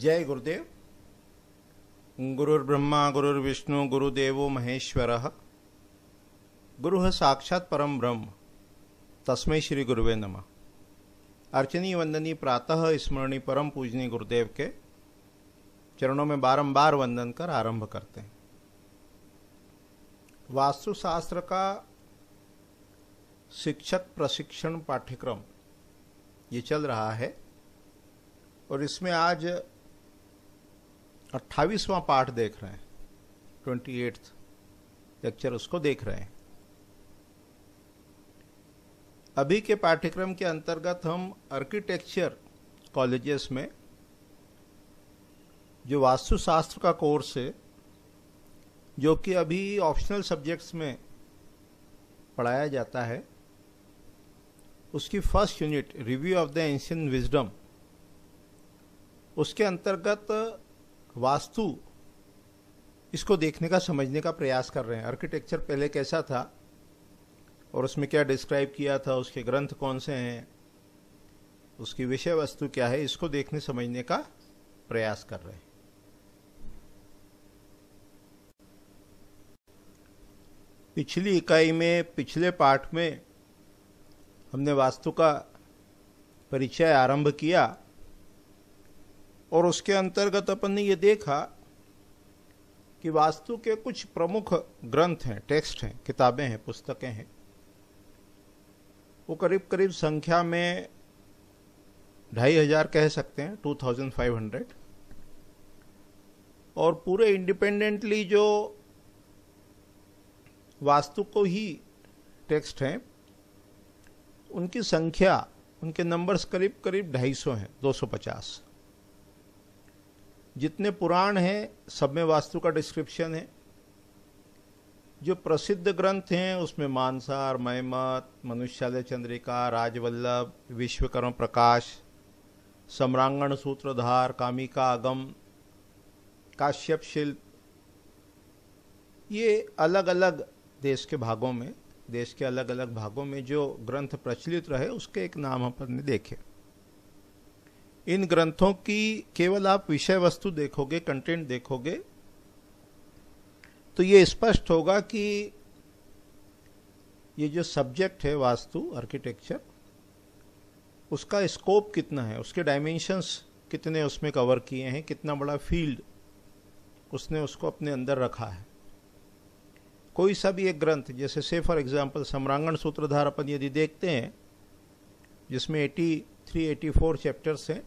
जय गुरुदेव। गुरुर्ब्रह्मा गुरुर्विष्णु गुरुदेवो महेश्वरः। गुरुः साक्षात् परम ब्रह्म तस्मै श्री गुरुवे नमः। अर्चनीय वंदनीय प्रातः स्मरणीय परम पूजनीय गुरुदेव के चरणों में बारंबार वंदन कर आरंभ करते हैं। वास्तुशास्त्र का शिक्षक प्रशिक्षण पाठ्यक्रम ये चल रहा है और इसमें आज 28वां पाठ देख रहे हैं, 28th लेक्चर उसको देख रहे हैं। अभी के पाठ्यक्रम के अंतर्गत हम आर्किटेक्चर कॉलेजेस में जो वास्तुशास्त्र का कोर्स है, जो कि अभी ऑप्शनल सब्जेक्ट्स में पढ़ाया जाता है, उसकी first unit review of the ancient wisdom, उसके अंतर्गत वास्तु इसको देखने का समझने का प्रयास कर रहे हैं। आर्किटेक्चर पहले कैसा था और उसमें क्या डिस्क्राइब किया था, उसके ग्रंथ कौन से हैं, उसकी विषय वस्तु क्या है, इसको देखने समझने का प्रयास कर रहे हैं। पिछली इकाई में, पिछले पाठ में हमने वास्तु का परिचय आरंभ किया और उसके अंतर्गत अपन ने ये देखा कि वास्तु के कुछ प्रमुख ग्रंथ हैं, टेक्स्ट हैं, किताबें हैं, पुस्तकें हैं। वो करीब करीब संख्या में 2500 कह सकते हैं, 2500। और पूरे इंडिपेंडेंटली जो वास्तु को ही टेक्स्ट हैं, उनकी संख्या, उनके नंबर्स करीब करीब 250 हैं, 250। जितने पुराण हैं सब में वास्तु का डिस्क्रिप्शन है। जो प्रसिद्ध ग्रंथ हैं उसमें मानसार, मयमत, मनुष्यालय चंद्रिका, राजवल्लभ, विश्वकर्म प्रकाश, सम्रांगण सूत्रधार, कामिका आगम, काश्यप शिल्प, ये अलग अलग देश के अलग अलग भागों में जो ग्रंथ प्रचलित रहे उसके एक नाम अपन ने देखे। इन ग्रंथों की केवल आप विषय वस्तु देखोगे, कंटेंट देखोगे, तो ये स्पष्ट होगा कि ये जो सब्जेक्ट है वास्तु, आर्किटेक्चर, उसका स्कोप कितना है, उसके डायमेंशंस कितने उसमें कवर किए हैं, कितना बड़ा फील्ड उसने उसको अपने अंदर रखा है। कोई सा भी एक ग्रंथ, जैसे से फॉर एग्जांपल सम्रांगण सूत्रधार अपन यदि देखते हैं, जिसमें 83-84 चैप्टर्स हैं,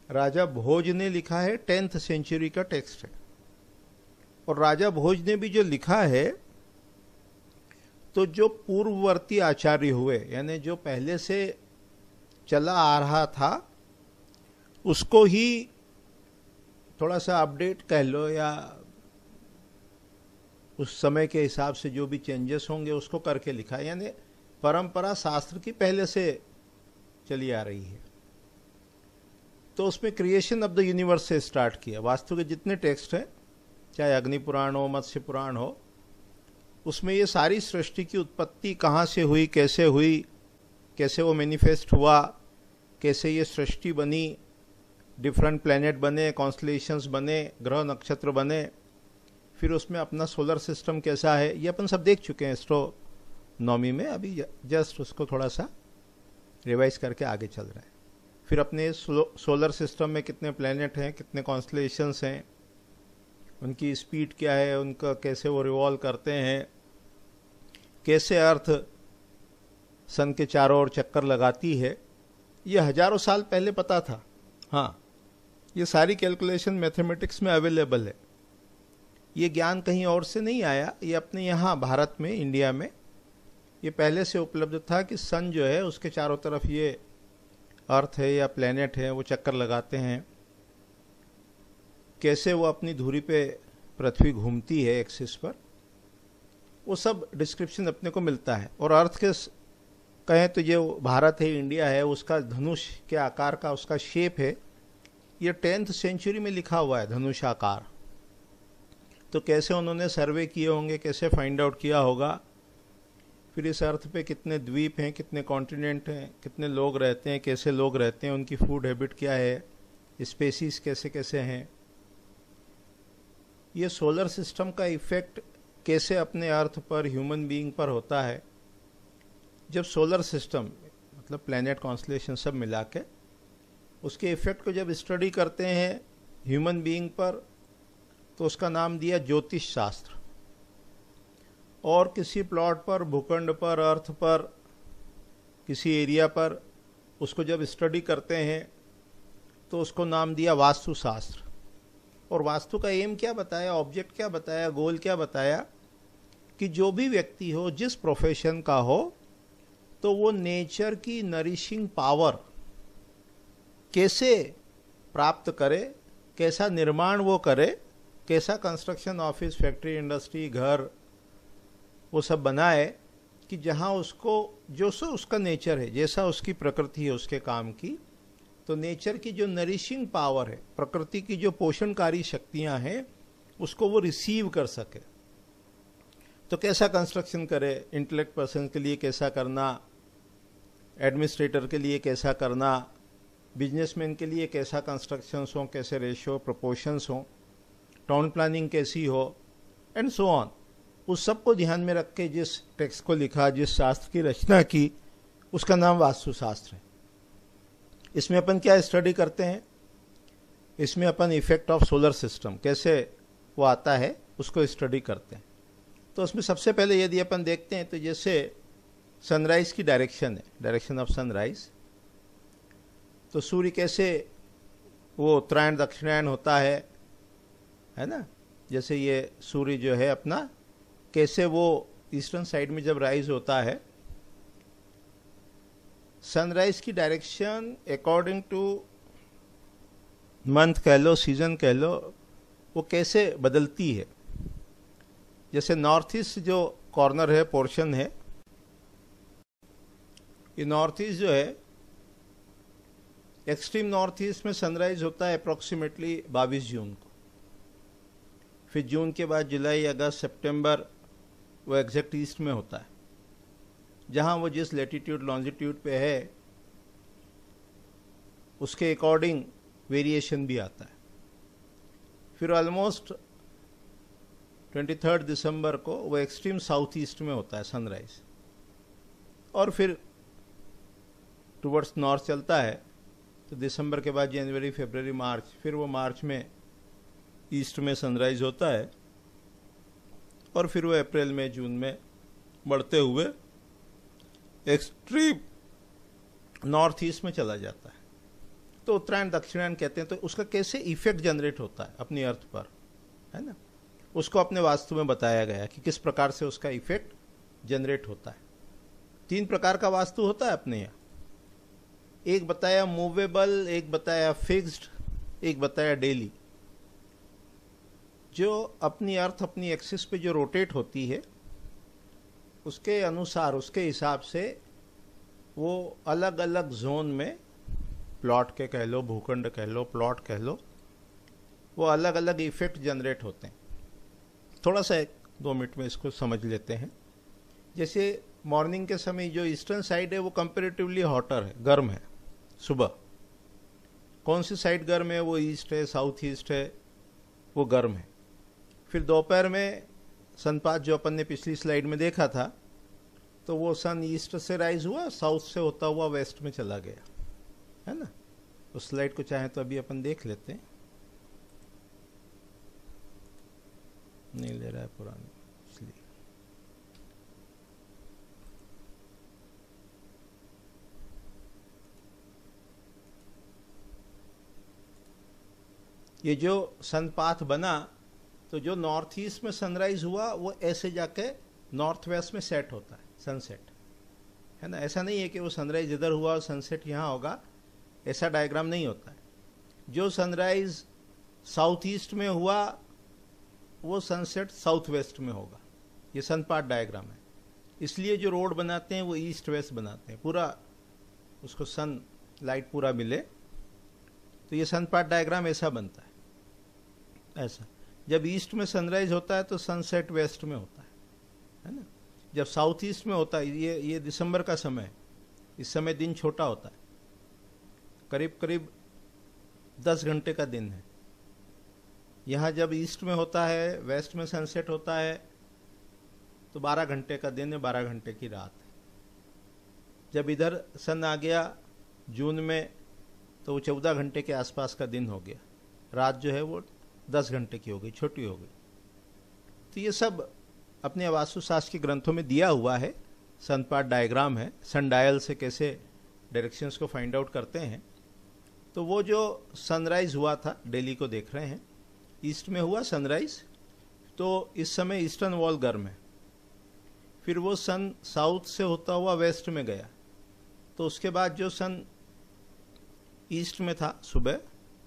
राजा भोज ने लिखा है, 10th सेंचुरी का टेक्स्ट है। और राजा भोज ने भी जो लिखा है, तो जो पूर्ववर्ती आचार्य हुए, यानी जो पहले से चला आ रहा था, उसको ही थोड़ा सा अपडेट कह लो, या उस समय के हिसाब से जो भी चेंजेस होंगे उसको करके लिखा है। यानी परंपरा शास्त्र की पहले से चली आ रही है। तो उसमें क्रिएशन ऑफ द यूनिवर्स से स्टार्ट किया। वास्तु के जितने टेक्स्ट हैं, चाहे अग्नि पुराण हो, मत्स्य पुराण हो, उसमें ये सारी सृष्टि की उत्पत्ति कहाँ से हुई, कैसे वो मैनिफेस्ट हुआ, कैसे ये सृष्टि बनी, डिफरेंट प्लैनेट बने, कॉन्स्टलेशंस बने, ग्रह नक्षत्र बने, फिर उसमें अपना सोलर सिस्टम कैसा है, ये अपन सब देख चुके हैं एस्ट्रोनॉमी में। अभी जस्ट उसको थोड़ा सा रिवाइज करके आगे चल रहा है। फिर अपने सोलर सिस्टम में कितने प्लैनेट हैं, कितने कॉन्स्टलेशंस हैं, उनकी स्पीड क्या है, उनका कैसे वो रिवॉल्व करते हैं, कैसे अर्थ सन के चारों ओर चक्कर लगाती है, ये हजारों साल पहले पता था। हाँ, ये सारी कैलकुलेशन मैथमेटिक्स में अवेलेबल है। ये ज्ञान कहीं और से नहीं आया, ये अपने यहाँ भारत में, इंडिया में ये पहले से उपलब्ध था कि सन जो है उसके चारों तरफ ये अर्थ है या प्लेनेट है, वो चक्कर लगाते हैं, कैसे वो अपनी धुरी पे पृथ्वी घूमती है एक्सिस पर, वो सब डिस्क्रिप्शन अपने को मिलता है। और अर्थ के कहें तो जो भारत है, इंडिया है, उसका धनुष के आकार का उसका शेप है, ये 10th सेंचुरी में लिखा हुआ है, धनुष आकार। तो कैसे उन्होंने सर्वे किए होंगे, कैसे फाइंड आउट किया होगा, फिर इस अर्थ पे कितने द्वीप हैं, कितने कॉन्टिनेंट हैं, कितने लोग रहते हैं, कैसे लोग रहते हैं, उनकी फूड हैबिट क्या है, स्पेसीज कैसे कैसे हैं, ये सोलर सिस्टम का इफेक्ट कैसे अपने अर्थ पर, ह्यूमन बीइंग पर होता है। जब सोलर सिस्टम मतलब प्लैनेट कॉन्स्टलेशन सब मिला के उसके इफेक्ट को जब स्टडी करते हैं ह्यूमन बीइंग पर, तो उसका नाम दिया ज्योतिष शास्त्र। और किसी प्लॉट पर, भूखंड पर, अर्थ पर, किसी एरिया पर उसको जब स्टडी करते हैं तो उसको नाम दिया वास्तु शास्त्र। और वास्तु का एम क्या बताया, ऑब्जेक्ट क्या बताया, गोल क्या बताया, कि जो भी व्यक्ति हो, जिस प्रोफेशन का हो, तो वो नेचर की नरिशिंग पावर कैसे प्राप्त करे, कैसा निर्माण वो करे, कैसा कंस्ट्रक्शन, ऑफिस, फैक्ट्री, इंडस्ट्री, घर वो सब बनाए कि जहां उसको जो सो उसका नेचर है, जैसा उसकी प्रकृति है उसके काम की, तो नेचर की जो नरिशिंग पावर है, प्रकृति की जो पोषणकारी शक्तियां हैं, उसको वो रिसीव कर सके। तो कैसा कंस्ट्रक्शन करे, इंटेलेक्ट पर्सन के लिए कैसा करना, एडमिनिस्ट्रेटर के लिए कैसा करना, बिजनेसमैन के लिए कैसा कंस्ट्रक्शंस हो, कैसे रेशियो प्रोपोर्शंस हो, टाउन प्लानिंग कैसी हो, एंड सो ऑन। उस सब को ध्यान में रख के जिस टेक्स्ट को लिखा, जिस शास्त्र की रचना की, उसका नाम वास्तुशास्त्र है। इसमें अपन क्या स्टडी करते हैं, इसमें अपन इफेक्ट ऑफ सोलर सिस्टम कैसे वो आता है उसको स्टडी करते हैं। तो उसमें सबसे पहले यदि अपन देखते हैं तो जैसे सनराइज की डायरेक्शन है, डायरेक्शन ऑफ सनराइज, तो सूर्य कैसे वो उत्तरायण दक्षिणायन होता है ना। जैसे ये सूर्य जो है अपना कैसे वो ईस्टर्न साइड में जब राइज होता है, सनराइज की डायरेक्शन अकॉर्डिंग टू मंथ कह लो, सीजन कह लो, वो कैसे बदलती है। जैसे नॉर्थ ईस्ट जो कॉर्नर है, पोर्शन है, ये नॉर्थ ईस्ट जो है, एक्सट्रीम नॉर्थ ईस्ट में सनराइज होता है अप्रोक्सीमेटली 22 जून को। फिर जून के बाद जुलाई, अगस्त, सितंबर वो एग्जैक्ट ईस्ट में होता है। जहां वो जिस लेटीट्यूड लॉन्जिट्यूड पे है उसके अकॉर्डिंग वेरिएशन भी आता है। फिर ऑलमोस्ट 23 दिसंबर को वो एक्सट्रीम साउथ ईस्ट में होता है सनराइज, और फिर टुवर्ड्स नॉर्थ चलता है। तो दिसंबर के बाद जनवरी, फरवरी, मार्च, फिर वो मार्च में ईस्ट में सनराइज होता है, और फिर वो अप्रैल में, जून में बढ़ते हुए एक्सट्रीम नॉर्थ ईस्ट में चला जाता है। तो उत्तरायण दक्षिणायन कहते हैं। तो उसका कैसे इफेक्ट जनरेट होता है अपनी अर्थ पर, है ना, उसको अपने वास्तु में बताया गया कि किस प्रकार से उसका इफेक्ट जनरेट होता है। 3 प्रकार का वास्तु होता है अपने यहाँ, एक बताया मूवेबल, एक बताया फिक्स्ड, एक बताया डेली। जो अपनी अर्थ अपनी एक्सिस पे जो रोटेट होती है उसके अनुसार, उसके हिसाब से वो अलग अलग जोन में, प्लॉट के कह लो, भूखंड कह लो, प्लॉट कह लो, वो अलग अलग इफेक्ट जनरेट होते हैं। थोड़ा सा 1-2 मिनट में इसको समझ लेते हैं। जैसे मॉर्निंग के समय जो ईस्टर्न साइड है वो कंपेरेटिवली हॉटर है, गर्म है सुबह। कौन सी साइड गर्म है, वो ईस्ट है, साउथ ईस्ट है, वो गर्म है। फिर दोपहर में सनपात जो अपन ने पिछली स्लाइड में देखा था, तो वो सन ईस्ट से राइज हुआ, साउथ से होता हुआ वेस्ट में चला गया, है ना। उस स्लाइड को चाहे तो अभी अपन देख लेते हैं, नहीं ले रहा है पुरानी इसलिए। ये जो सनपाथ बना, तो जो नॉर्थ ईस्ट में सनराइज हुआ वो ऐसे जाके नॉर्थ वेस्ट में सेट होता है, सनसेट, है ना। ऐसा नहीं है कि वो सनराइज इधर हुआ और सनसेट यहाँ होगा, ऐसा डायग्राम नहीं होता है। जो सनराइज साउथ ईस्ट में हुआ वो सनसेट साउथ वेस्ट में होगा। ये सनपाथ डायग्राम है। इसलिए जो रोड बनाते हैं वो ईस्ट वेस्ट बनाते हैं, पूरा उसको सन लाइट पूरा मिले। तो ये सनपाथ डायग्राम ऐसा बनता है, ऐसा। जब ईस्ट में सनराइज होता है तो सनसेट वेस्ट में होता है ना। जब साउथ ईस्ट में होता है, ये दिसंबर का समय है, इस समय दिन छोटा होता है, करीब करीब 10 घंटे का दिन है। यहाँ जब ईस्ट में होता है, वेस्ट में सनसेट होता है, तो 12 घंटे का दिन है, 12 घंटे की रात है। जब इधर सन आ गया जून में, तो वो 14 घंटे के आसपास का दिन हो गया। रात जो है वो 10 घंटे की हो गई, छोटी हो गई। तो ये सब अपने वास्तुशास्त्र के ग्रंथों में दिया हुआ है। सनपाथ डायग्राम है, सन डायल से कैसे डायरेक्शंस को फाइंड आउट करते हैं। तो वो जो सनराइज हुआ था, दिल्ली को देख रहे हैं, ईस्ट में हुआ सनराइज, तो इस समय ईस्टर्न वॉल गर्म है। फिर वो सन साउथ से होता हुआ वेस्ट में गया, तो उसके बाद जो सन ईस्ट में था सुबह,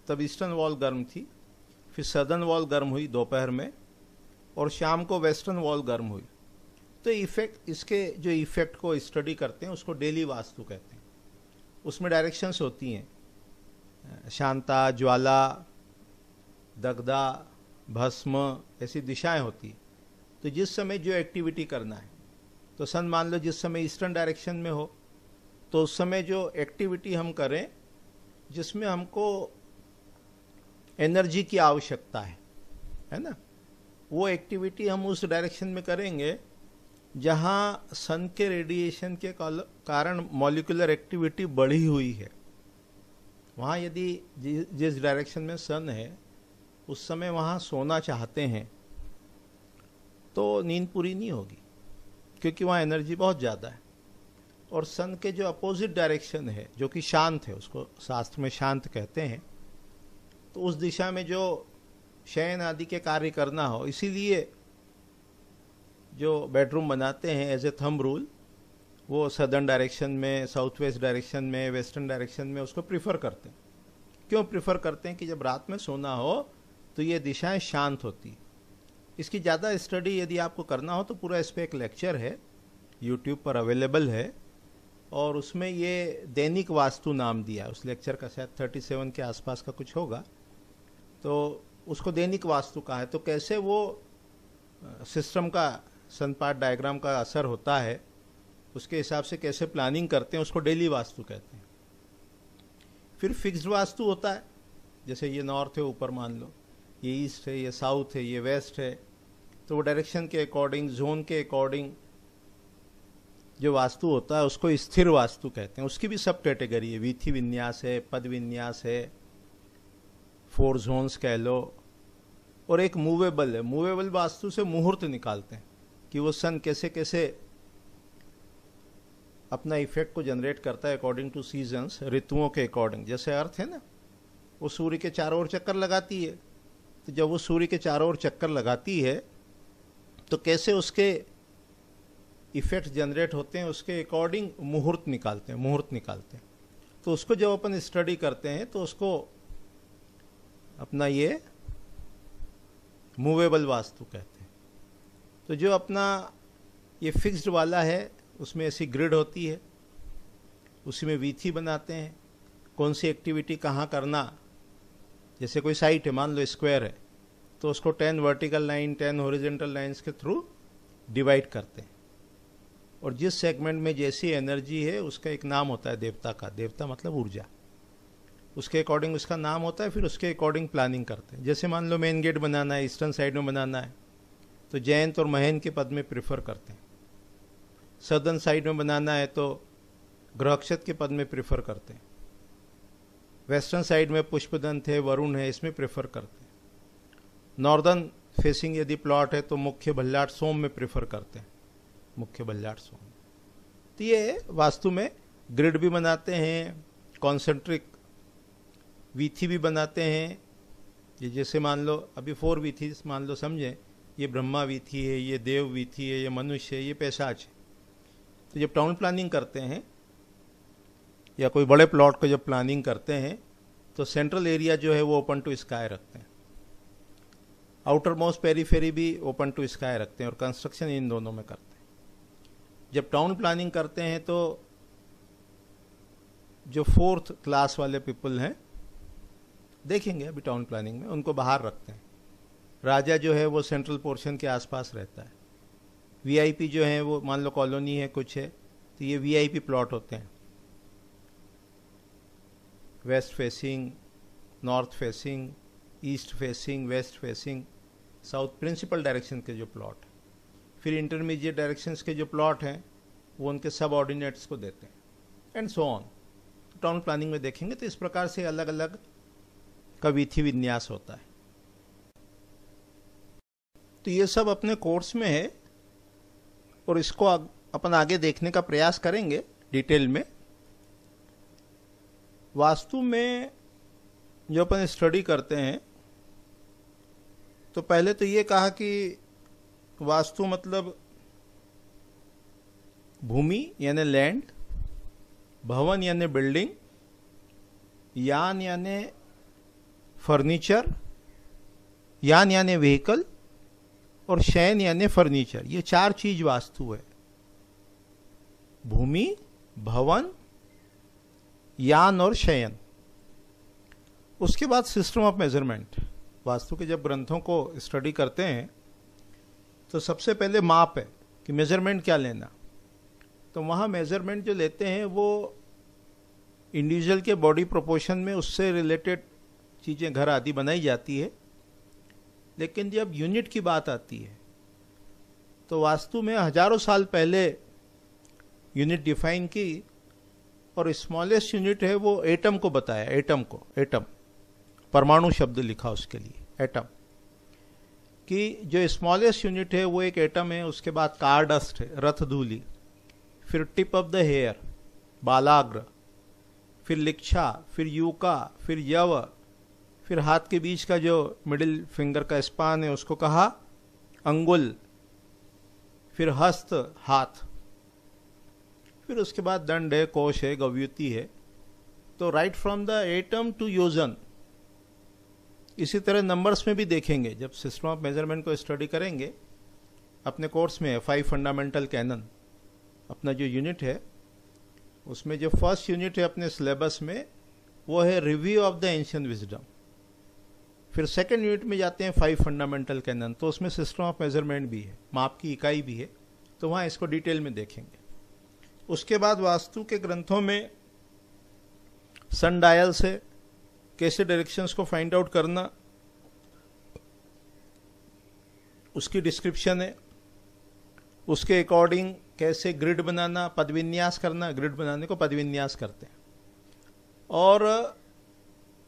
तब ईस्टर्न वॉल गर्म थी। फिर सदर्न वॉल गर्म हुई दोपहर में, और शाम को वेस्टर्न वॉल गर्म हुई। तो इफेक्ट, इसके जो इफेक्ट को स्टडी करते हैं उसको डेली वास्तु कहते हैं। उसमें डायरेक्शंस होती हैं, शांता, ज्वाला, दग्धा, भस्म, ऐसी दिशाएं होती हैं। तो जिस समय जो एक्टिविटी करना है, तो सन मान लो जिस समय ईस्टर्न डायरेक्शन में हो, तो उस समय जो एक्टिविटी हम करें जिसमें हमको एनर्जी की आवश्यकता है ना, वो एक्टिविटी हम उस डायरेक्शन में करेंगे जहां सन के रेडिएशन के कारण मॉलिक्यूलर एक्टिविटी बढ़ी हुई है। वहां यदि जिस डायरेक्शन में सन है उस समय वहां सोना चाहते हैं तो नींद पूरी नहीं होगी, क्योंकि वहां एनर्जी बहुत ज़्यादा है। और सन के जो अपोजिट डायरेक्शन है, जो कि शांत है, उसको शास्त्र में शांत कहते हैं, तो उस दिशा में जो शयन आदि के कार्य करना हो, इसीलिए जो बेडरूम बनाते हैं एज ए थंब रूल, वो सदर्न डायरेक्शन में, साउथ वेस्ट डायरेक्शन में, वेस्टर्न डायरेक्शन में उसको प्रीफर करते हैं। क्यों प्रीफर करते हैं? कि जब रात में सोना हो तो ये दिशाएं शांत होती। इसकी ज़्यादा स्टडी यदि आपको करना हो तो पूरा इस पर एक लेक्चर है, यूट्यूब पर अवेलेबल है, और उसमें ये दैनिक वास्तु नाम दिया। उस लेक्चर का शायद 37 के आसपास का कुछ होगा, तो उसको दैनिक वास्तु कहा है। तो कैसे वो सिस्टम का, सनपाथ डायग्राम का असर होता है, उसके हिसाब से कैसे प्लानिंग करते हैं, उसको डेली वास्तु कहते हैं। फिर फिक्स्ड वास्तु होता है, जैसे ये नॉर्थ है ऊपर मान लो, ये ईस्ट है, ये साउथ है, ये वेस्ट है, तो वो डायरेक्शन के अकॉर्डिंग, जोन के अकॉर्डिंग जो वास्तु होता है उसको स्थिर वास्तु कहते हैं। उसकी भी सब कैटेगरी है, वीथी विन्यास है, पद विन्यास है, 4 जोन्स कह लो, और एक मूवेबल है। मूवेबल वास्तु से मुहूर्त निकालते हैं कि वो सन कैसे कैसे अपना इफेक्ट को जनरेट करता है अकॉर्डिंग टू सीजन्स, ऋतुओं के अकॉर्डिंग। जैसे अर्थ है ना, वो सूर्य के चारों ओर चक्कर लगाती है, तो जब वो सूर्य के चारों ओर चक्कर लगाती है तो कैसे उसके इफेक्ट जनरेट होते हैं, उसके अकॉर्डिंग मुहूर्त निकालते हैं। तो उसको जब अपन स्टडी करते हैं तो उसको अपना ये मूवेबल वास्तु कहते हैं। तो जो अपना ये फिक्स्ड वाला है उसमें ऐसी ग्रिड होती है, उसी में वीथी बनाते हैं, कौन सी एक्टिविटी कहाँ करना। जैसे कोई साइट है, मान लो स्क्वायर है, तो उसको 10 वर्टिकल लाइन, 10 हॉरिजॉन्टल लाइंस के थ्रू डिवाइड करते हैं, और जिस सेगमेंट में जैसी एनर्जी है उसका एक नाम होता है देवता का। देवता मतलब ऊर्जा, उसके अकॉर्डिंग उसका नाम होता है, फिर उसके अकॉर्डिंग प्लानिंग करते हैं। जैसे मान लो मेन गेट बनाना है, ईस्टर्न साइड में बनाना है, तो जयंत और महन के पद में प्रेफर करते हैं। सदर्न साइड में बनाना है तो ग्रहक्षत के पद में प्रेफर करते हैं। वेस्टर्न साइड में पुष्पदंत है, वरुण है, इसमें प्रेफर करते हैं। नॉर्दर्न फेसिंग यदि प्लॉट है तो मुख्य भल्लाट सोम में प्रेफर करते हैं, मुख्य भल्लाट सोम। तो ये वास्तु में ग्रिड भी बनाते हैं, कॉन्सेंट्रिक वीथी भी बनाते हैं। ये जैसे मान लो अभी 4 वीथी मान लो, समझें, ये ब्रह्मा वीथी है, ये देव वीथी है, ये मनुष्य है, ये पैशाच है। तो जब टाउन प्लानिंग करते हैं या कोई बड़े प्लॉट को जब प्लानिंग करते हैं तो सेंट्रल एरिया जो है वो ओपन टू स्काई रखते हैं, आउटर मोस्ट पेरीफेरी भी ओपन टू स्काई रखते हैं, और कंस्ट्रक्शन इन दोनों में करते हैं। जब टाउन प्लानिंग करते हैं तो जो 4th क्लास वाले पीपल हैं, देखेंगे अभी टाउन प्लानिंग में, उनको बाहर रखते हैं। राजा जो है वो सेंट्रल पोर्शन के आसपास रहता है। वीआईपी जो है वो मान लो कॉलोनी है कुछ है, तो ये वीआईपी प्लॉट होते हैं, west facing, north facing, east facing, west facing, south principal direction के जो प्लॉट हैं। फिर इंटरमीडिएट डायरेक्शंस के जो प्लॉट हैं वो उनके सब ऑर्डिनेट्स को देते हैं, and so on. Town planning में देखेंगे तो इस प्रकार से अलग अलग का विधि विन्यास होता है। तो ये सब अपने कोर्स में है और इसको अपन आगे देखने का प्रयास करेंगे डिटेल में। वास्तु में जो अपन स्टडी करते हैं तो पहले तो ये कहा कि वास्तु मतलब भूमि यानी लैंड, भवन यानी बिल्डिंग, यान यानी फर्नीचर, यान यानी व्हीकल, और शयन यानी फर्नीचर। ये चार चीज वास्तु है। भूमि, भवन, यान और शयन। उसके बाद सिस्टम ऑफ मेजरमेंट। वास्तु के जब ग्रंथों को स्टडी करते हैं तो सबसे पहले माप है कि मेजरमेंट क्या लेना। तो वहाँ मेजरमेंट जो लेते हैं वो इंडिविजुअल के बॉडी प्रोपोर्शन में उससे रिलेटेड चीज़ें घर आदि बनाई जाती है। लेकिन जब यूनिट की बात आती है तो वास्तु में हजारों साल पहले यूनिट डिफाइन की, और स्मॉलेस्ट यूनिट है वो एटम को बताया। एटम को, एटम परमाणु शब्द लिखा उसके लिए, एटम कि जो स्मॉलेस्ट यूनिट है वो एक एटम है। उसके बाद कारडस्ट है, रथ धूलि, फिर टिप ऑफ द हेयर, बालाग्र, फिर लिक्षा, फिर यूका, फिर यव, फिर हाथ के बीच का जो मिडिल फिंगर का स्पान है उसको कहा अंगुल, फिर हस्त, हाथ, फिर उसके बाद दंड है, कोश है, गव्युति है। तो right from the atom to योजन। इसी तरह नंबर्स में भी देखेंगे जब सिस्टम ऑफ मेजरमेंट को स्टडी करेंगे। अपने कोर्स में है 5 फंडामेंटल कैनन। अपना जो यूनिट है उसमें जो फर्स्ट यूनिट है अपने सिलेबस में वो है review of the ancient wisdom. फिर सेकेंड यूनिट में जाते हैं 5 फंडामेंटल कैनन, तो उसमें सिस्टम ऑफ मेजरमेंट भी है, माप की इकाई भी है। तो वहाँ इसको डिटेल में देखेंगे। उसके बाद वास्तु के ग्रंथों में सन डायल से कैसे डायरेक्शंस को फाइंड आउट करना उसकी डिस्क्रिप्शन है। उसके अकॉर्डिंग कैसे ग्रिड बनाना, पदविन्यास करना, ग्रिड बनाने को पदविन्यास करते हैं। और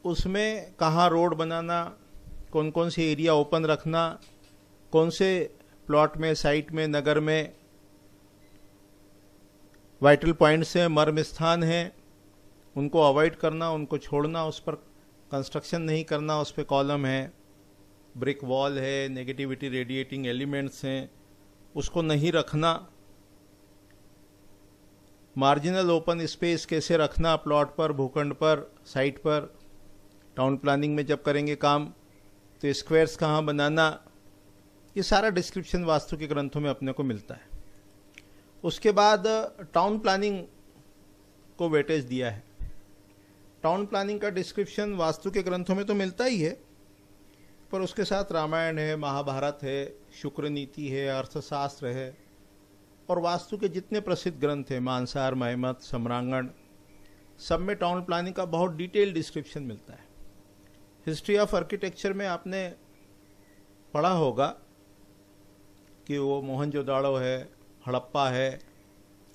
उसमें कहाँ रोड बनाना, कौन कौन से एरिया ओपन रखना, कौन से प्लॉट में, साइट में, नगर में वाइटल पॉइंट्स हैं, मर्म स्थान हैं, उनको अवॉइड करना, उनको छोड़ना, उस पर कंस्ट्रक्शन नहीं करना। उस पर कॉलम है, ब्रिक वॉल है, नेगेटिविटी रेडिएटिंग एलिमेंट्स हैं, उसको नहीं रखना। मार्जिनल ओपन स्पेस कैसे रखना प्लॉट पर, भूखंड पर, साइट पर। टाउन प्लानिंग में जब करेंगे काम तो स्क्वायर्स कहाँ बनाना, ये सारा डिस्क्रिप्शन वास्तु के ग्रंथों में अपने को मिलता है। उसके बाद टाउन प्लानिंग को वेटेज दिया है। टाउन प्लानिंग का डिस्क्रिप्शन वास्तु के ग्रंथों में तो मिलता ही है, पर उसके साथ रामायण है, महाभारत है, शुक्र नीति है, अर्थशास्त्र है, और वास्तु के जितने प्रसिद्ध ग्रंथ हैं, मानसार, महमत, सम्रांगण, सब में टाउन प्लानिंग का बहुत डिटेल डिस्क्रिप्शन मिलता है। हिस्ट्री ऑफ आर्किटेक्चर में आपने पढ़ा होगा कि वो मोहनजोदाड़ो है, हड़प्पा है,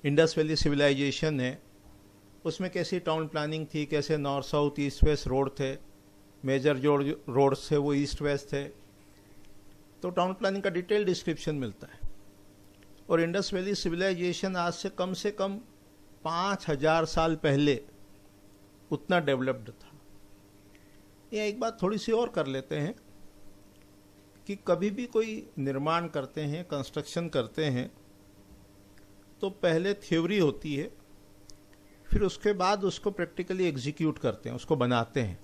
इंडस वैली सिविलाइजेशन है, उसमें कैसी टाउन प्लानिंग थी, कैसे north south east west road थे, मेजर जो रोड्स थे वो ईस्ट वेस्ट थे। तो टाउन प्लानिंग का डिटेल डिस्क्रिप्शन मिलता है। और इंडस वैली सिविलाइजेशन आज से कम 5000 साल पहले उतना डेवलप्ड था। ये एक बात थोड़ी सी और कर लेते हैं कि कभी भी कोई निर्माण करते हैं, कंस्ट्रक्शन करते हैं, तो पहले थ्योरी होती है, फिर उसके बाद उसको प्रैक्टिकली एग्जीक्यूट करते हैं, उसको बनाते हैं।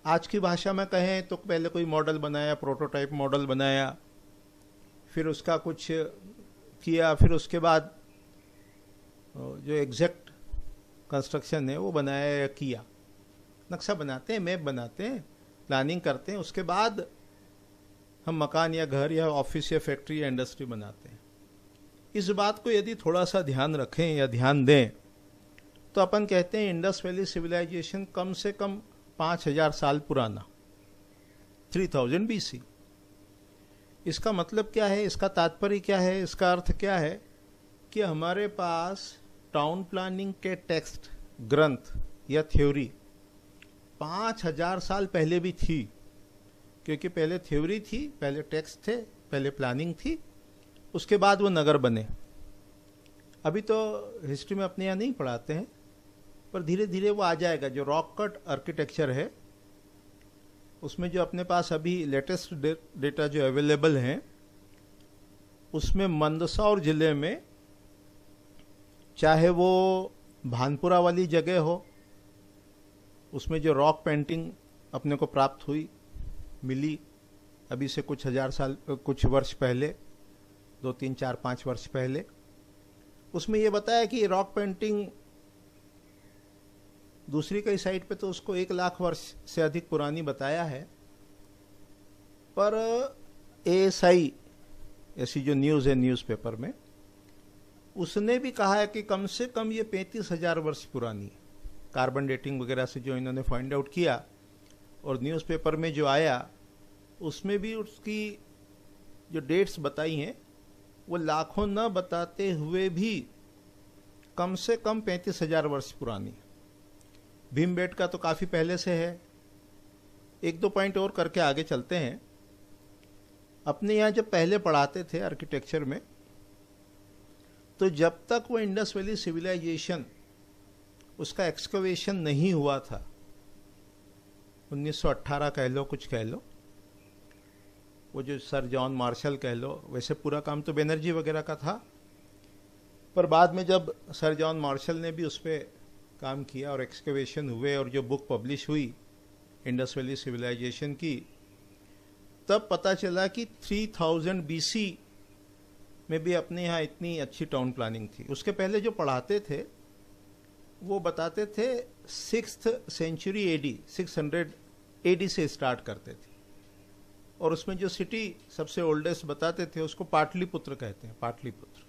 आज की भाषा में कहें तो पहले कोई मॉडल बनाया, प्रोटोटाइप मॉडल बनाया, फिर उसका कुछ किया, फिर उसके बाद जो एग्जैक्ट कंस्ट्रक्शन है वो बनाया या किया। नक्शा बनाते हैं, मैप बनाते हैं, प्लानिंग करते हैं, उसके बाद हम मकान या घर या ऑफिस या फैक्ट्री या इंडस्ट्री बनाते हैं। इस बात को यदि थोड़ा सा ध्यान रखें या ध्यान दें तो अपन कहते हैं इंडस वैली सिविलाइजेशन कम से कम 5000 साल पुराना, 3000 BC। इसका मतलब क्या है, इसका तात्पर्य क्या है, इसका अर्थ क्या है कि हमारे पास टाउन प्लानिंग के टेक्स्ट, ग्रंथ या थ्योरी 5000 साल पहले भी थी, क्योंकि पहले थ्योरी थी, पहले टेक्स्ट थे, पहले प्लानिंग थी, उसके बाद वो नगर बने। अभी तो हिस्ट्री में अपने यहाँ नहीं पढ़ाते हैं, पर धीरे धीरे वो आ जाएगा। जो रॉक कट आर्किटेक्चर है उसमें जो अपने पास अभी लेटेस्ट डेटा जो अवेलेबल है, उसमें मंदसौर जिले में, चाहे वो भानपुरा वाली जगह हो, उसमें जो रॉक पेंटिंग अपने को प्राप्त हुई, मिली अभी से कुछ हजार साल, कुछ वर्ष पहले, 2, 3, 4, 5 वर्ष पहले, उसमें ये बताया कि रॉक पेंटिंग दूसरी कई साइट पे तो उसको 1 लाख वर्ष से अधिक पुरानी बताया है, पर ASI ऐसी जो न्यूज़ है न्यूज़पेपर में, उसने भी कहा है कि कम से कम ये 35,000 वर्ष पुरानी है। कार्बन डेटिंग वगैरह से जो इन्होंने फाइंड आउट किया और न्यूज़पेपर में जो आया, उसमें भी उसकी जो डेट्स बताई हैं वो लाखों न बताते हुए भी कम से कम 35,000 वर्ष पुरानी है। भीमबेट का तो काफ़ी पहले से है। 1-2 पॉइंट और करके आगे चलते हैं। अपने यहाँ जब पहले पढ़ाते थे आर्किटेक्चर में, तो जब तक वो इंडस वैली सिविलाइजेशन, उसका एक्सकवेशन नहीं हुआ था, 1918 कह लो, कुछ कह लो, वो जो सर जॉन मार्शल कह लो, वैसे पूरा काम तो बैनर्जी वगैरह का था, पर बाद में जब सर जॉन मार्शल ने भी उस पर काम किया और एक्सकवेशन हुए और जो बुक पब्लिश हुई इंडस वैली सिविलाइजेशन की, तब पता चला कि 3000 BC में भी अपने यहाँ इतनी अच्छी टाउन प्लानिंग थी। उसके पहले जो पढ़ाते थे वो बताते थे 6th सेंचुरी AD, 600 AD से स्टार्ट करते थे, और उसमें जो सिटी सबसे ओल्डेस्ट बताते थे उसको पाटलिपुत्र कहते हैं, पाटलिपुत्र,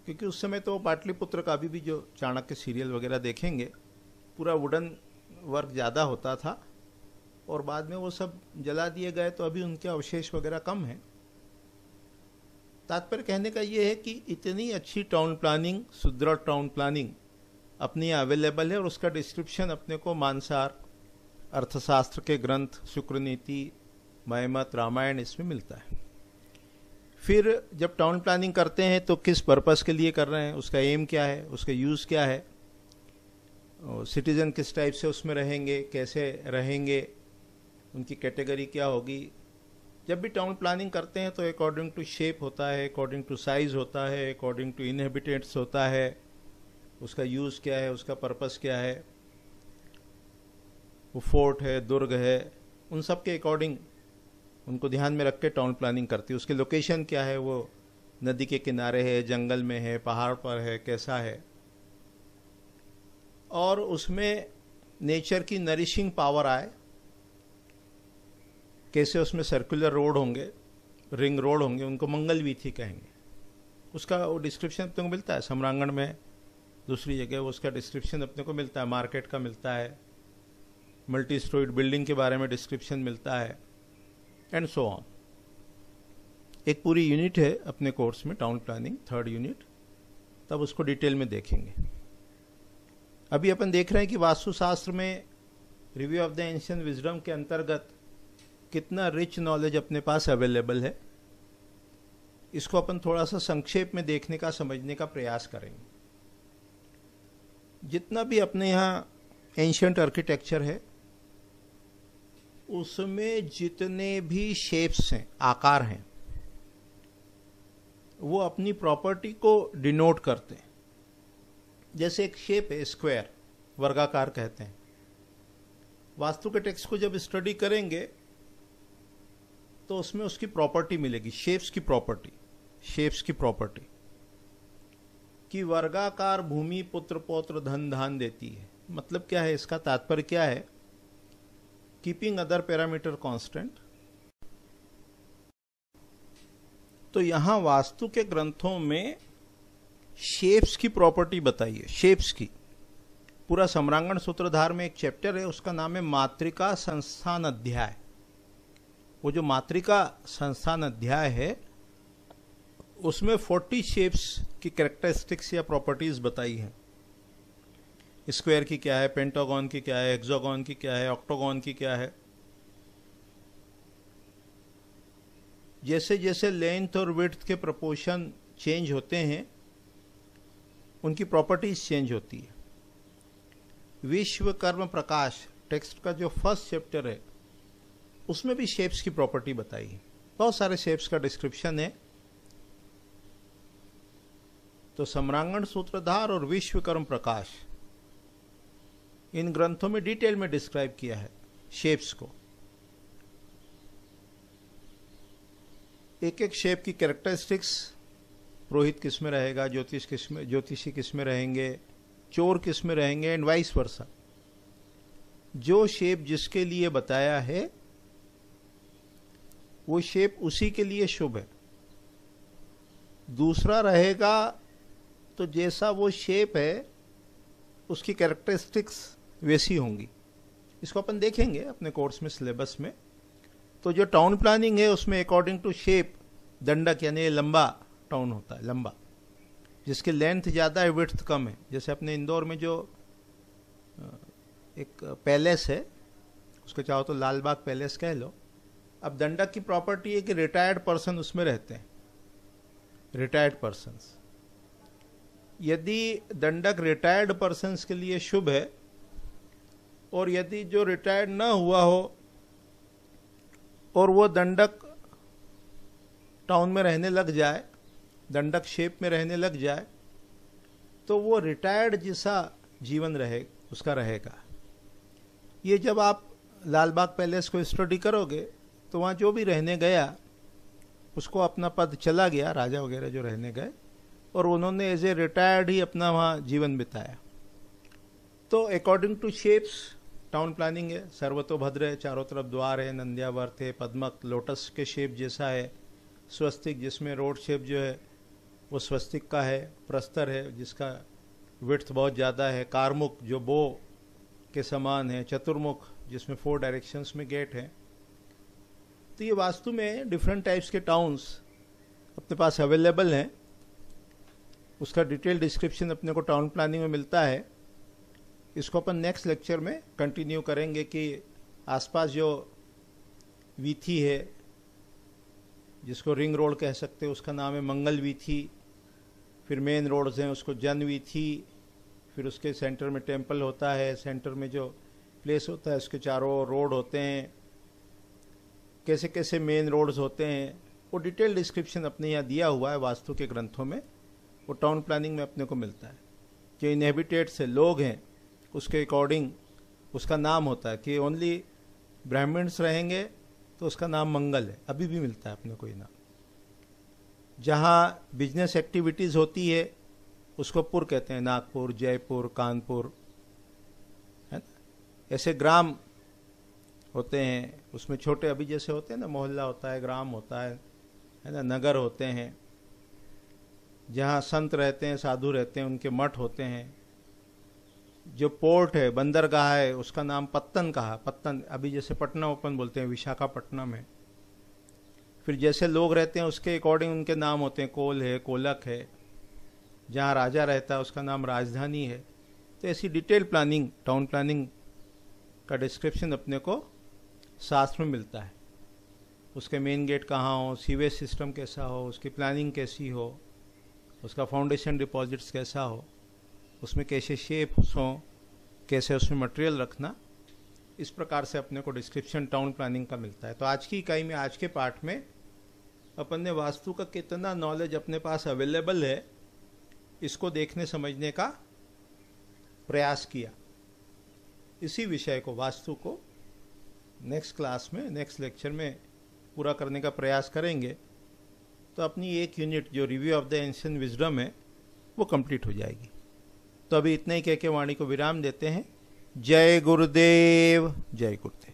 क्योंकि उस समय तो पाटलिपुत्र का अभी भी जो चाणक्य सीरियल वगैरह देखेंगे, पूरा वुडन वर्क ज़्यादा होता था, और बाद में वो सब जला दिए गए, तो अभी उनके अवशेष वगैरह कम हैं। तात्पर्य कहने का ये है कि इतनी अच्छी टाउन प्लानिंग, सुदृढ़ टाउन प्लानिंग अपनी अवेलेबल है, और उसका डिस्क्रिप्शन अपने को मानसार, अर्थशास्त्र के ग्रंथ, शुक्रनीति, मयमत, रामायण, इसमें मिलता है। फिर जब टाउन प्लानिंग करते हैं तो किस पर्पस के लिए कर रहे हैं, उसका एम क्या है, उसका यूज़ क्या है, सिटीजन किस टाइप से उसमें रहेंगे, कैसे रहेंगे, उनकी कैटेगरी क्या होगी। जब भी टाउन प्लानिंग करते हैं तो अकॉर्डिंग टू शेप होता है, अकॉर्डिंग टू साइज होता है, अकॉर्डिंग टू इनहेबिटेंट्स होता है, उसका यूज़ क्या है, उसका पर्पस क्या है, वो फोर्ट है, दुर्ग है, उन सब के अकॉर्डिंग उनको ध्यान में रख के टाउन प्लानिंग करती है। उसकी लोकेशन क्या है, वो नदी के किनारे है, जंगल में है, पहाड़ पर है, कैसा है, और उसमें नेचर की नरिशिंग पावर आए, कैसे उसमें सर्कुलर रोड होंगे, रिंग रोड होंगे, उनको मंगल वीथी कहेंगे। उसका वो डिस्क्रिप्शन अपने को मिलता है सम्रांगण में, दूसरी जगह उसका डिस्क्रिप्शन अपने को मिलता है, मार्केट का मिलता है, मल्टी स्टोरीड बिल्डिंग के बारे में डिस्क्रिप्शन मिलता है, एंड सो ऑन। एक पूरी यूनिट है अपने कोर्स में टाउन प्लानिंग, 3rd यूनिट, तब उसको डिटेल में देखेंगे। अभी अपन देख रहे हैं कि वास्तुशास्त्र में review of the ancient wisdom के अंतर्गत कितना रिच नॉलेज अपने पास अवेलेबल है। इसको अपन थोड़ा सा संक्षेप में देखने का, समझने का प्रयास करेंगे। जितना भी अपने यहाँ एंशिएंट आर्किटेक्चर है, उसमें जितने भी शेप्स हैं, आकार हैं, वो अपनी प्रॉपर्टी को डिनोट करते हैं। जैसे एक शेप है स्क्वायर, वर्गाकार कहते हैं। वास्तु के टेक्स्ट को जब स्टडी करेंगे तो उसमें उसकी प्रॉपर्टी मिलेगी, शेप्स की प्रॉपर्टी, शेप्स की प्रॉपर्टी कि वर्गाकार भूमि पुत्र पौत्र धन धान देती है। मतलब क्या है, इसका तात्पर्य क्या है, कीपिंग अदर पैरामीटर कांस्टेंट। तो यहां वास्तु के ग्रंथों में शेप्स की प्रॉपर्टी बताई है, शेप्स की, पूरा सम्रांगण सूत्रधार में एक चैप्टर है, उसका नाम है मातृका संस्थान अध्याय। वो जो मातृका संस्थान अध्याय है उसमें 40 शेप्स की कैरेक्टरिस्टिक्स या प्रॉपर्टीज बताई हैं। स्क्वायर की क्या है, पेंटागन की क्या है, हेक्सागन की क्या है, ऑक्टागन की क्या है। जैसे जैसे लेंथ और विड्थ के प्रोपोर्शन चेंज होते हैं उनकी प्रॉपर्टीज चेंज होती है। विश्वकर्म प्रकाश टेक्स्ट का जो फर्स्ट चैप्टर है उसमें भी शेप्स की प्रॉपर्टी बताई है। बहुत सारे शेप्स का डिस्क्रिप्शन है। तो सम्रांगण सूत्रधार और विश्वकर्म प्रकाश इन ग्रंथों में डिटेल में डिस्क्राइब किया है शेप्स को। एक एक शेप की कैरेक्टरिस्टिक्स, पुरोहित किस में रहेगा, ज्योतिषी किस में रहेंगे, चोर किस में रहेंगे, एंड वाइस वर्सा। जो शेप जिसके लिए बताया है वो शेप उसी के लिए शुभ है। दूसरा रहेगा तो जैसा वो शेप है उसकी कैरेक्टरिस्टिक्स वैसी होंगी। इसको अपन देखेंगे अपने कोर्स में, सिलेबस में। तो जो टाउन प्लानिंग है उसमें अकॉर्डिंग टू शेप दंडक यानी लंबा टाउन होता है, लंबा, जिसकी लेंथ ज़्यादा है, विड्थ कम है। जैसे अपने इंदौर में जो एक पैलेस है उसको चाहो तो लाल बाग पैलेस कह लो। अब दंडक की प्रॉपर्टी है कि रिटायर्ड पर्सन उसमें रहते हैं, रिटायर्ड पर्सन्स। यदि दंडक रिटायर्ड पर्सन्स के लिए शुभ है और यदि जो रिटायर्ड ना हुआ हो और वो दंडक टाउन में रहने लग जाए, दंडक शेप में रहने लग जाए, तो वो रिटायर्ड जैसा जीवन उसका रहेगा। ये जब आप लालबाग पैलेस को स्टडी करोगे तो वहाँ जो भी रहने गया उसको अपना पद चला गया, राजा वगैरह जो रहने गए, और उन्होंने एज ए रिटायर्ड ही अपना वहाँ जीवन बिताया। तो according to shapes town planning है। सर्वतोभद्र है, चारों तरफ द्वार है, नंद्यावर्त है, पद्मक लोटस के शेप जैसा है, स्वस्तिक जिसमें रोड शेप जो है वो स्वस्तिक का है, प्रस्तर है जिसका विड्थ बहुत ज़्यादा है, कारमुख जो बो के समान है, चतुर्मुख जिसमें 4 डायरेक्शंस में गेट है। तो ये वास्तु में डिफरेंट टाइप्स के टाउन्स अपने पास अवेलेबल हैं। उसका डिटेल डिस्क्रिप्शन अपने को टाउन प्लानिंग में मिलता है। इसको अपन नेक्स्ट लेक्चर में कंटिन्यू करेंगे कि आसपास जो वीथी है जिसको रिंग रोड कह सकते हैं उसका नाम है मंगल वीथी। फिर मेन रोड्स हैं उसको जन वीथी। फिर उसके सेंटर में टेम्पल होता है, सेंटर में जो प्लेस होता है उसके चारों रोड होते हैं, कैसे कैसे मेन रोड्स होते हैं, वो डिटेल डिस्क्रिप्शन अपने यहाँ दिया हुआ है वास्तु के ग्रंथों में। वो टाउन प्लानिंग में अपने को मिलता है। जो इनहेबिटेड से लोग हैं उसके अकॉर्डिंग उसका नाम होता है कि ओनली ब्राह्मण्स रहेंगे तो उसका नाम मंगल है, अभी भी मिलता है अपने को ये नाम। जहाँ बिजनेस एक्टिविटीज़ होती है उसको पुर कहते हैं, नागपुर, जयपुर, कानपुर, है ना। ऐसे ग्राम होते हैं, उसमें छोटे अभी जैसे होते हैं ना, मोहल्ला होता है, ग्राम होता है ना, नगर होते हैं। जहाँ संत रहते हैं, साधु रहते हैं, उनके मठ होते हैं। जो पोर्ट है, बंदरगाह है, उसका नाम पत्तन कहा, पत्तन। अभी जैसे पटना ओपन बोलते हैं, विशाखापट्टनम है। फिर जैसे लोग रहते हैं उसके अकॉर्डिंग उनके नाम होते हैं, कोल है, कोलक है। जहाँ राजा रहता है उसका नाम राजधानी है। तो ऐसी डिटेल प्लानिंग, टाउन प्लानिंग का डिस्क्रिप्शन अपने को शास्त्र में मिलता है। उसके मेन गेट कहाँ हो, सीवेज सिस्टम कैसा हो, उसकी प्लानिंग कैसी हो, उसका फाउंडेशन डिपॉजिट्स कैसा हो, उसमें कैसे शेप्स हों, कैसे उसमें मटेरियल रखना, इस प्रकार से अपने को डिस्क्रिप्शन टाउन प्लानिंग का मिलता है। तो आज की इकाई में, आज के पार्ट में अपन ने वास्तु का कितना नॉलेज अपने पास अवेलेबल है इसको देखने समझने का प्रयास किया। इसी विषय को, वास्तु को, नेक्स्ट क्लास में, नेक्स्ट लेक्चर में पूरा करने का प्रयास करेंगे। तो अपनी एक यूनिट जो review of the ancient wisdom है वो कंप्लीट हो जाएगी। तो अभी इतने ही कह के वाणी को विराम देते हैं। जय गुरुदेव, जय गुरुदेव।